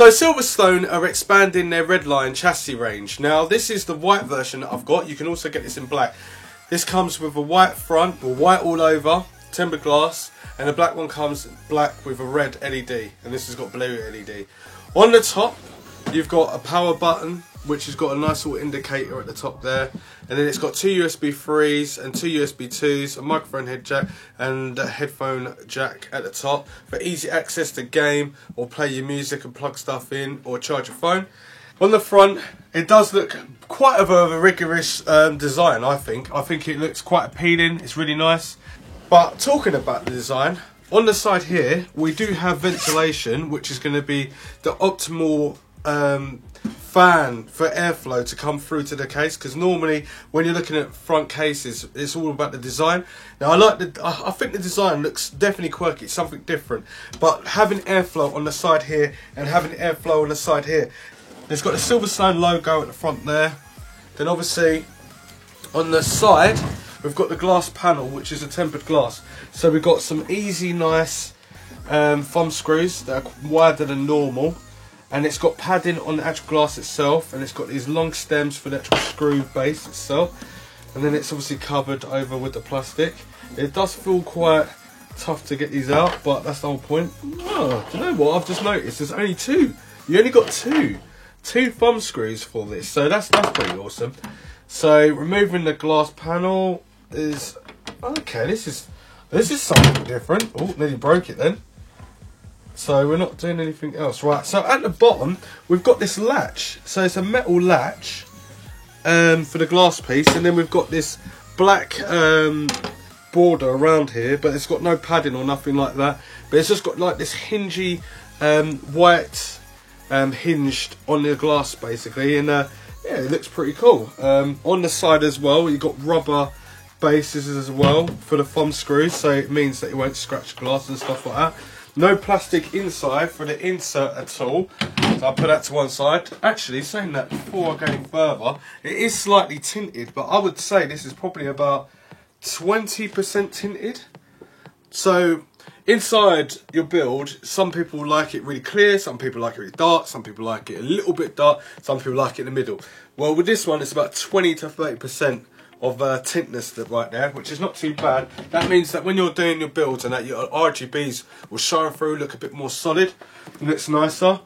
So Silverstone are expanding their Redline chassis range. Now this is the white version that I've got. You can also get this in black. This comes with a white front, or white all over, tempered glass, and the black one comes black with a red LED, and this has got blue LED. On the top, you've got a power button, which has got a nice little indicator at the top there, and then it's got two USB 3s and two USB 2s, a microphone head jack and a headphone jack at the top for easy access to game or play your music and plug stuff in or charge your phone. On the front, it does look quite of a rigorous design, I think. I think it looks quite appealing, it's really nice. But talking about the design, on the side here, we do have ventilation, which is going to be the optimal fan for airflow to come through to the case, because normally when you're looking at front cases, it's all about the design. Now I think the design looks definitely quirky, it's something different, but having airflow on the side here and having airflow on the side here, it's got the Silverstone logo at the front there. Then obviously on the side we've got the glass panel, which is a tempered glass, so we've got some easy nice thumb screws that are wider than normal. And it's got padding on the actual glass itself, and it's got these long stems for the actual screw base itself, and then it's obviously covered over with the plastic. It does feel quite tough to get these out, but that's the whole point. Oh, do you know what I've just noticed? There's only two. You only got two thumb screws for this, so that's pretty awesome. So removing the glass panel is okay. This is something different. Oh, nearly broke it then. So we're not doing anything else. Right, so at the bottom, we've got this latch. So it's a metal latch for the glass piece. And then we've got this black border around here. But it's got no padding or nothing like that. But it's just got like this hingy white hinged on the glass, basically. And yeah, it looks pretty cool. On the side as well, you've got rubber bases as well for the thumb screws. So it means that it won't scratch glass and stuff like that. No plastic inside for the insert at all, so I'll put that to one side. Actually, saying that before I go any further, it is slightly tinted, but I would say this is probably about 20% tinted. So inside your build, some people like it really clear, some people like it really dark, some people like it a little bit dark, some people like it in the middle. Well, with this one, it's about 20 to 30% of tintness right there, which is not too bad. That means that when you're doing your builds and that your RGBs will shine through, look a bit more solid, it looks nicer.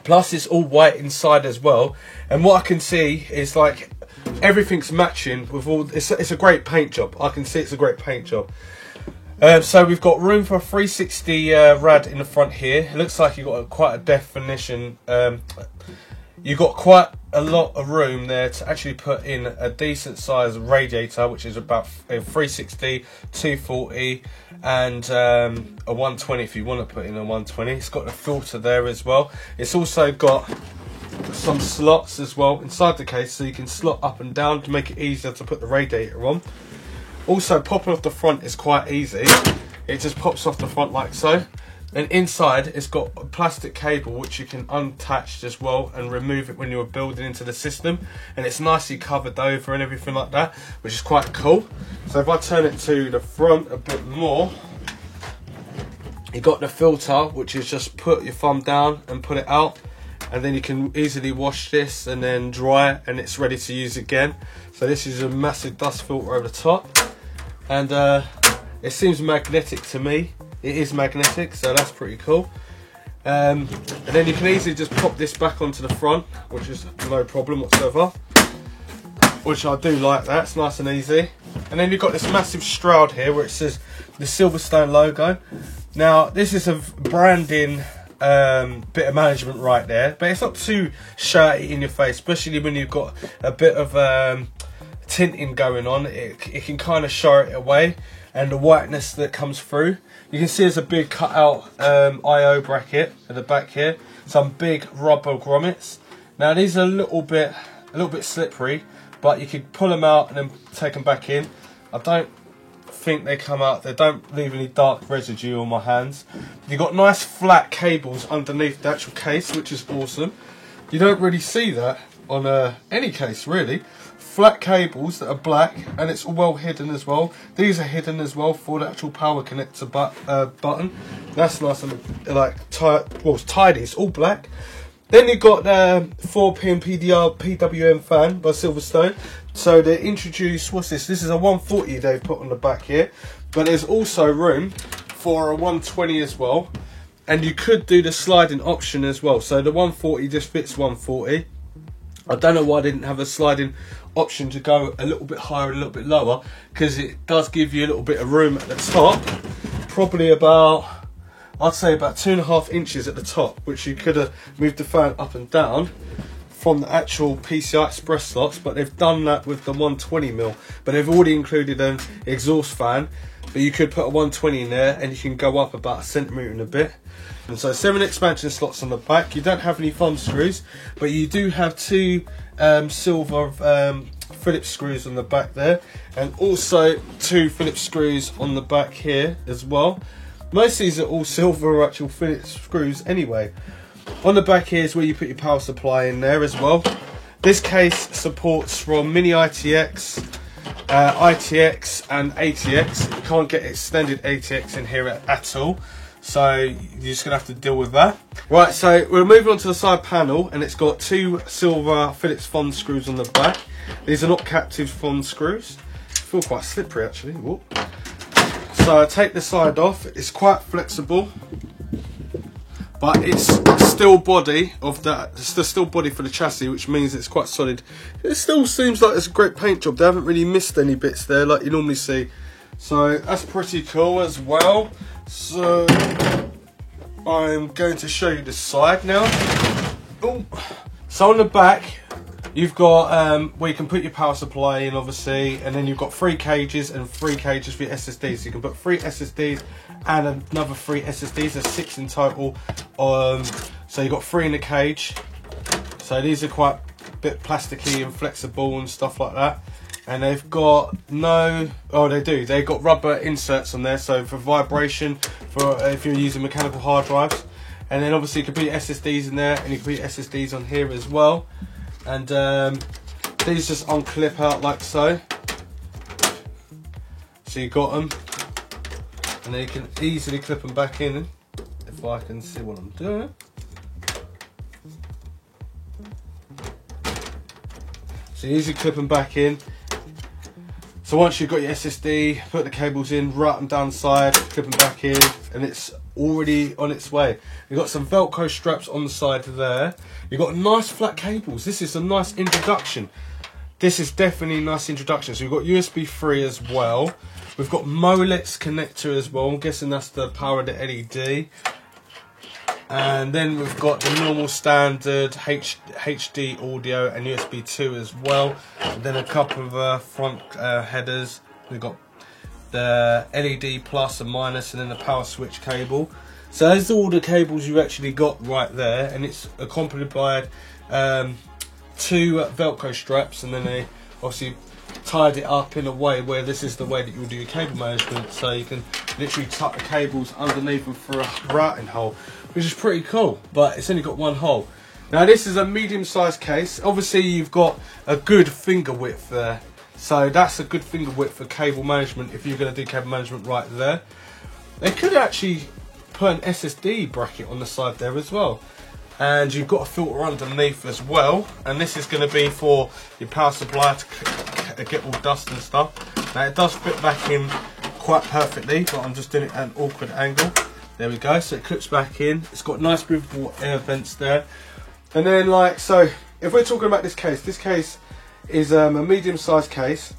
Plus it's all white inside as well, and what I can see is like everything's matching with all. It's a great paint job. I can see it's a great paint job. So we've got room for a 360 rad in the front here. It looks like you've got quite a definition. You've got quite a lot of room there to actually put in a decent size radiator, which is about a 360, 240 and a 120 if you want to put in a 120. It's got a filter there as well. It's also got some slots as well inside the case, so you can slot up and down to make it easier to put the radiator on. Also, popping off the front is quite easy. It just pops off the front like so. And inside, it's got a plastic cable which you can unattach as well and remove it when you're building into the system. And it's nicely covered over and everything like that, which is quite cool. So if I turn it to the front a bit more, you got the filter, which is just put your thumb down and put it out. And then you can easily wash this and then dry it, and it's ready to use again. So this is a massive dust filter over the top. And it seems magnetic to me. It is magnetic, so that's pretty cool. And then you can easily just pop this back onto the front, which is no problem whatsoever. Which I do like that, it's nice and easy. And then you've got this massive shroud here where it says the Silverstone logo. Now, this is a branding bit of management right there, but it's not too shouty in your face, especially when you've got a bit of tinting going on. It can kind of show it away, and the whiteness that comes through. You can see there's a big cut out I/O bracket at the back here. Some big rubber grommets. Now these are a little bit slippery, but you could pull them out and then take them back in. I don't think they come out. They don't leave any dark residue on my hands. You've got nice flat cables underneath the actual case, which is awesome. You don't really see that on any case really. Flat cables that are black, and it's well hidden as well. These are hidden as well for the actual power connector button. That's nice and like tidy. It's all black. Then you've got the 4-pin PWM fan by Silverstone. So they introduced, what's this? This is a 140 they've put on the back here. But there's also room for a 120 as well. And you could do the sliding option as well. So the 140 just fits 140. I don't know why I didn't have a sliding option to go a little bit higher and a little bit lower, because it does give you a little bit of room at the top. Probably about, I'd say about 2.5 inches at the top, which you could have moved the fan up and down from the actual PCI Express slots, but they've done that with the 120mm. But they've already included an exhaust fan, but you could put a 120 in there and you can go up about 1 centimetre and a bit. And so 7 expansion slots on the back. You don't have any thumb screws, but you do have 2 silver Phillips screws on the back there, and also 2 Phillips screws on the back here as well. Most of these are all silver or actual Phillips screws anyway. On the back here is where you put your power supply in there as well. This case supports from Mini ITX, ITX and ATX. You can't get extended ATX in here at all, so you're just going to have to deal with that. Right, so we're moving on to the side panel, and it's got 2 silver Phillips Fond screws on the back. These are not captive Fond screws. Feel quite slippery actually. Whoop. So I take the side off. It's quite flexible, but it's steel body of that. It's the steel body for the chassis, which means it's quite solid. It still seems like it's a great paint job. They haven't really missed any bits there like you normally see. So that's pretty cool as well. So I'm going to show you the side now. Ooh. So on the back, you've got where you can put your power supply in, obviously, and then you've got 3 cages and 3 cages for your SSDs. So you can put 3 SSDs and another 3 SSDs. There's 6 in total. So you've got 3 in the cage. So these are quite a bit plasticky and flexible and stuff like that. And they've got no, oh they do, they've got rubber inserts on there, so for vibration, for if you're using mechanical hard drives. And then obviously you can put your SSDs in there, and you can put your SSDs on here as well. And these just unclip out like so. So you got them, and then you can easily clip them back in, if I can see what I'm doing. So you easily clip them back in. So once you've got your SSD, put the cables in, route them down the side, clip them back in, and it's already on its way. You've got some Velcro straps on the side there. You've got nice flat cables. This is a nice introduction. This is definitely a nice introduction. So you've got USB 3 as well. We've got Molex connector as well. I'm guessing that's the power of the LED. And then we've got the normal standard HD audio and USB 2 as well. And then a couple of front headers. We've got the LED plus and minus, and then the power switch cable. So those are all the cables you've actually got right there, and it's accompanied by 2 Velcro straps, and then they obviously tied it up in a way where this is the way that you'll do your cable management, so you can literally tuck the cables underneath them for a routing hole, which is pretty cool, but it's only got 1 hole. Now this is a medium-sized case. Obviously you've got a good finger width there, so that's a good finger width for cable management if you're going to do cable management right there. They could actually put an SSD bracket on the side there as well. And you've got a filter underneath as well, and this is going to be for your power supply to get all dust and stuff. Now it does fit back in quite perfectly, but I'm just doing it at an awkward angle. There we go, so it clips back in. It's got nice breathable air vents there. And then like, so if we're talking about this case is a medium-sized case.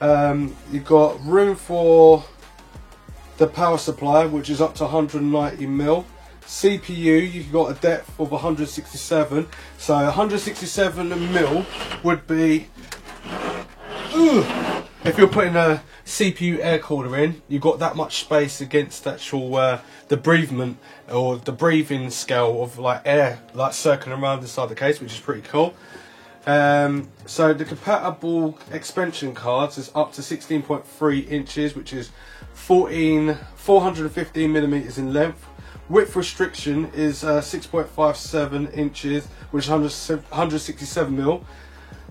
You've got room for the power supply, which is up to 190mm. CPU, you've got a depth of 167, so 167mm would be, if you're putting a CPU air cooler in, you've got that much space against actual the breathement or the breathing scale of like air like circling around inside the case, which is pretty cool. So the compatible expansion cards is up to 16.3 inches, which is 415mm in length. Width restriction is 6.57 inches, which is 167mm,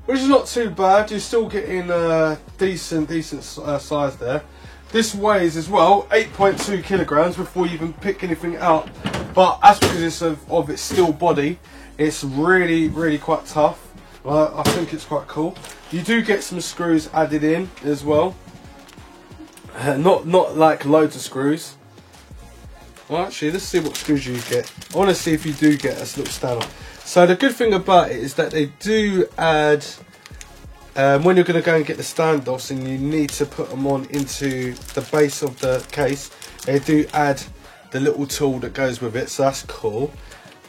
which is not too bad. You're still getting a decent size there. This weighs as well 8.2 kilograms before you even pick anything out, but that's because it's of its steel body. It's really quite tough. I think it's quite cool. You do get some screws added in as well. Not like loads of screws. Well, actually, let's see what screws you get. I want to see if you do get a little standoff. So the good thing about it is that they do add, when you're going to go and get the standoffs and you need to put them on into the base of the case, they do add the little tool that goes with it, so that's cool.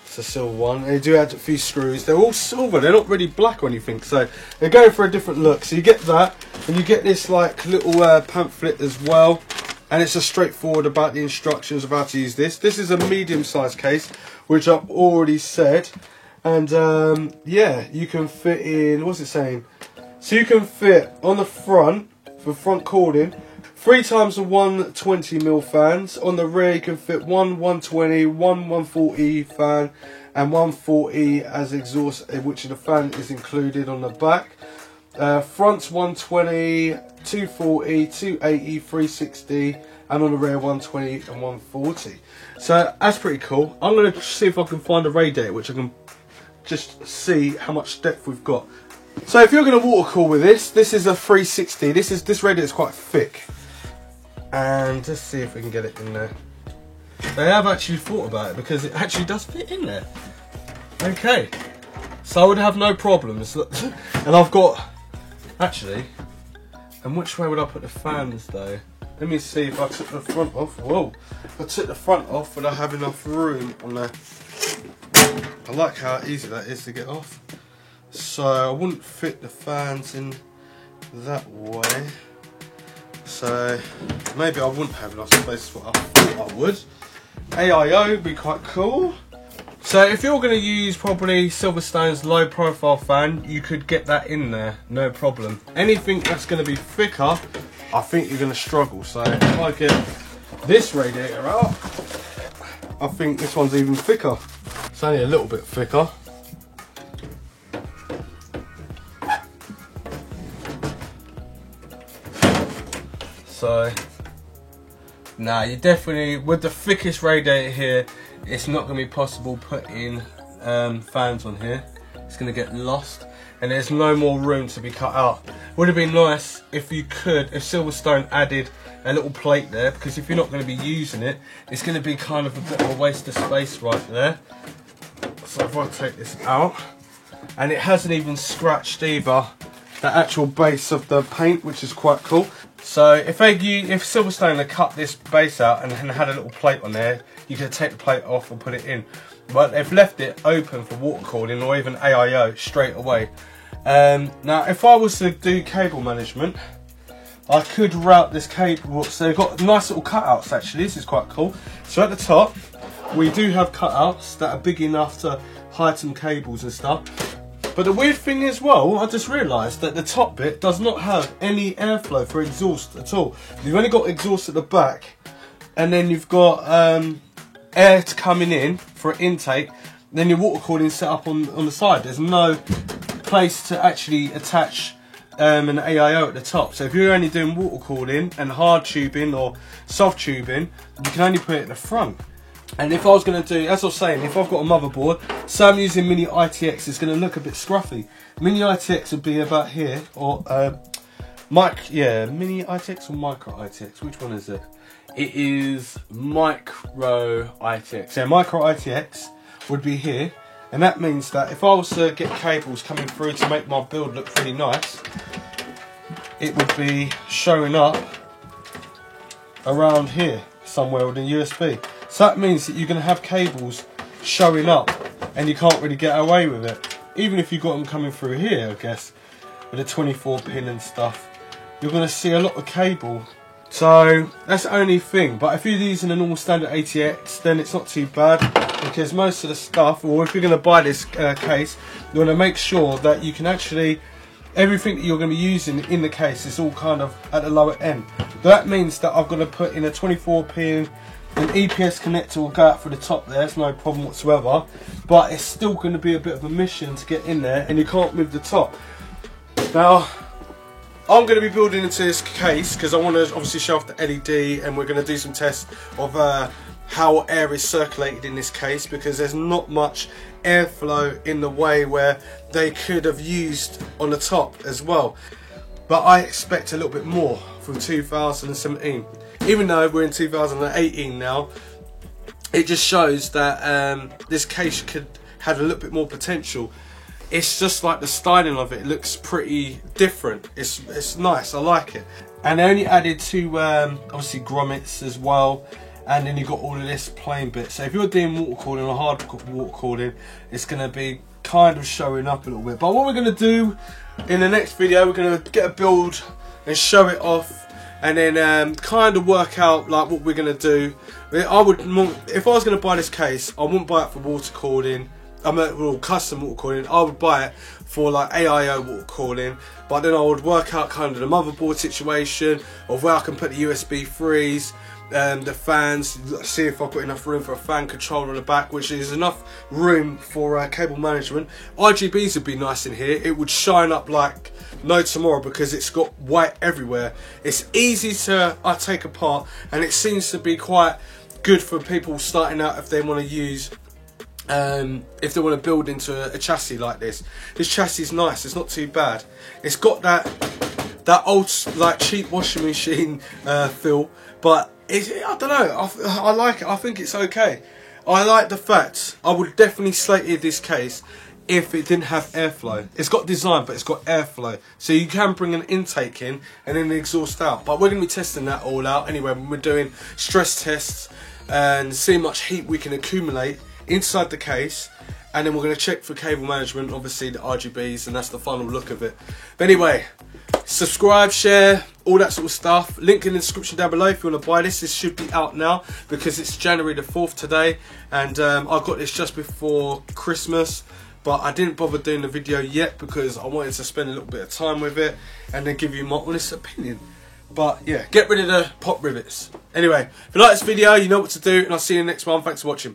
It's a silver one. They do add a few screws. They're all silver, they're not really black or anything, so they're going for a different look. So you get that, and you get this like little pamphlet as well, and it's just straightforward about the instructions of how to use this. This is a medium-sized case, which I've already said, and yeah, you can fit in, what's it saying? So you can fit on the front, for front cording, 3 times the 120mm fans. On the rear you can fit one 120, one 140 fan, and 140 as exhaust, which the fan is included on the back. Front's 120, 240, 280, 360, and on the rear 120 and 140. So that's pretty cool. I'm going to see if I can find a radiator which I can just see how much depth we've got. So if you're going to water cool with this is a 360. This radiator is quite thick. And let's see if we can get it in there. They have actually thought about it because it actually does fit in there. Okay, so I would have no problems. And I've got, actually, and which way would I put the fans though? Let me see if I took the front off. Whoa, if I took the front off, would I have enough room on there? I like how easy that is to get off. So I wouldn't fit the fans in that way. So maybe I wouldn't have enough space for what I thought I would. AIO would be quite cool. So if you're going to use probably Silverstone's low profile fan, you could get that in there, no problem. Anything that's going to be thicker, I think you're going to struggle. So if I get this radiator out, I think this one's even thicker. It's only a little bit thicker. So, nah, you definitely, with the thickest radiator here, it's not going to be possible putting fans on here. It's going to get lost, and there's no more room to be cut out. Would have been nice if you could, if Silverstone added a little plate there, because if you're not going to be using it, it's going to be kind of a bit of a waste of space right there. So if I take this out, and it hasn't even scratched either the actual base of the paint, which is quite cool. So if Silverstone had cut this base out and had a little plate on there, you could take the plate off and put it in. But they've left it open for water cooling or even AIO straight away. Now if I was to do cable management, I could route this cable. So they've got nice little cutouts actually, this is quite cool. So at the top, we do have cutouts that are big enough to hide some cables and stuff. But the weird thing as well, I just realised that the top bit does not have any airflow for exhaust at all. You've only got exhaust at the back, and then you've got air coming in for intake, then your water cooling set up on the side. There's no place to actually attach an AIO at the top. So if you're only doing water cooling and hard tubing or soft tubing, you can only put it at the front. And if I was going to do, as I was saying, if I've got a motherboard, so I'm using Mini ITX, it's going to look a bit scruffy. Mini ITX would be about here, or Mini ITX or Micro ITX, which one is it? It is Micro ITX. So Micro ITX would be here, and that means that if I was to get cables coming through to make my build look pretty nice, it would be showing up around here somewhere with a USB. So that means that you're going to have cables showing up and you can't really get away with it. Even if you've got them coming through here, I guess, with a 24 pin and stuff, you're going to see a lot of cable. So that's the only thing. But if you're using a normal standard ATX, then it's not too bad, because most of the stuff, or if you're going to buy this case, you want to make sure that you can actually, everything that you're going to be using in the case is all kind of at the lower end. That means that I've got to put in a 24 pin, an EPS connector will go out for the top there, it's no problem whatsoever, but it's still going to be a bit of a mission to get in there, and you can't move the top. Now, I'm going to be building into this case because I want to obviously show off the LED, and we're going to do some tests of how air is circulated in this case, because there's not much airflow in the way where they could have used on the top as well. But I expect a little bit more from 2017. Even though we're in 2018 now, it just shows that this case could have a little bit more potential. It's just like the styling of it looks pretty different. It's nice, I like it. And they only added two obviously grommets as well, and then you've got all of this plain bit. So if you're doing water cooling or hard water cooling, it's going to be kind of showing up a little bit. But what we're going to do in the next video, we're going to get a build and show it off, and then kind of work out like what we're going to do. I would, if I was going to buy this case, I wouldn't buy it for water cooling. Well, custom water cooling. I would buy it for like AIO water cooling, but then I would work out kind of the motherboard situation of where I can put the USB 3s, the fans, see if I've got enough room for a fan controller on the back, which is enough room for cable management. RGBs would be nice in here. It would shine up like no tomorrow because it's got white everywhere. It's easy to take apart, and it seems to be quite good for people starting out if they want to use if they want to build into a chassis like this. This chassis is nice, it's not too bad. It's got that old like cheap washing machine feel, but I don't know, I like it. I think it's okay. I like the fact, I would definitely slate this case if it didn't have airflow. It's got design, but it's got airflow, so you can bring an intake in and then the exhaust out. But we're going to be testing that all out anyway when we're doing stress tests and see how much heat we can accumulate inside the case, and then we're going to check for cable management, obviously the RGBs, and that's the final look of it. But anyway, subscribe, share, all that sort of stuff. Link in the description down below if you want to buy this. This should be out now because it's January the 4th today, and I got this just before Christmas, but I didn't bother doing the video yet because I wanted to spend a little bit of time with it and then give you my honest opinion. But yeah, get rid of the pop rivets. Anyway, if you like this video, you know what to do, and I'll see you in the next one. Thanks for watching.